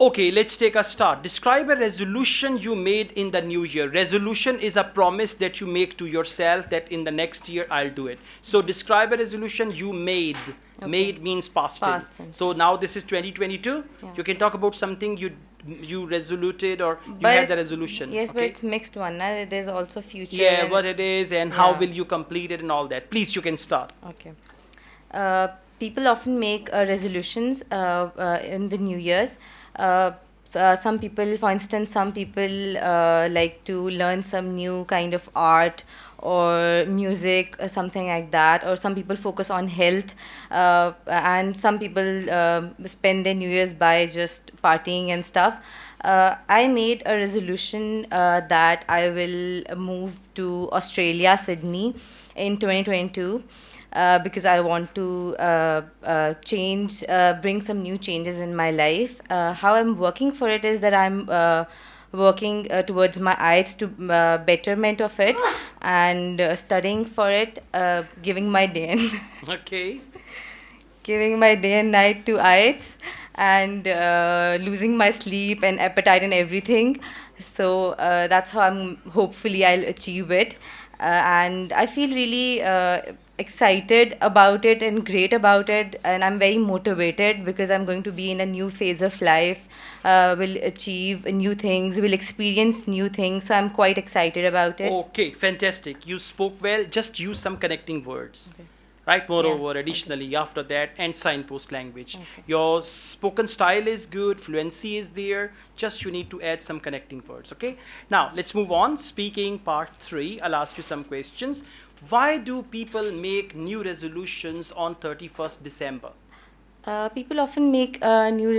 Okay, let's take a start. Describe a resolution you made in the new year. Resolution is a promise that you make to yourself that in the next year I'll do it. So describe a resolution you made. Okay. Made means past tense. Past tense. So now this is 2022. Yeah. You can talk about something you resoluted or you But had the resolution. Yes, but okay? it's mixed one. Na? There's also future. Yeah, and- what it is and how Yeah. will you complete it and all that. Please, you can start. Okay. People often make resolutions in the New Year's. Some people, for instance, some people like to learn some new kind of art or music, something like that. Or some people focus on health, and some people spend their New Year's by just partying and stuff. I made a resolution that I will move to Australia, Sydney, in 2022. Because I want to change, bring some new changes in my life. How I'm working for it is that I'm working towards my Ielts to betterment of it, and studying for it, giving my day and Okay. giving my day and night to Ielts, and losing my sleep and appetite and everything. So that's how hopefully I'll achieve it. And I feel really excited about it and great about it, and I'm very motivated because I'm going to be in a new phase of life. Will achieve new things, will experience new things, so I'm quite excited about it. Okay, fantastic. You spoke well. Just use some connecting words. Right, moreover, additionally, after that, and signpost language. Okay. Your spoken style is good, fluency is there, just you need to add some connecting words, okay? Now, let's move on. Speaking part 3, I'll ask you some questions. Why do people make new resolutions on 31st December? People often make New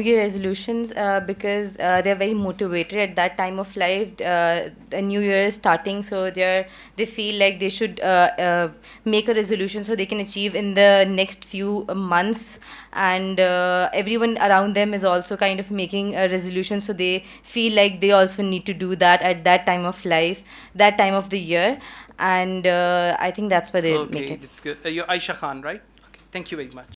Year resolutions because they're very motivated at that time of life. The New Year is starting, so they feel like they should make a resolution so they can achieve in the next few months. And everyone around them is also kind of making a resolution, so they feel like they also need to do that at that time of life, that time of the year. And I think that's why they make Okay, it. that's good. You're Aisha Khan, right? Okay, thank you very much.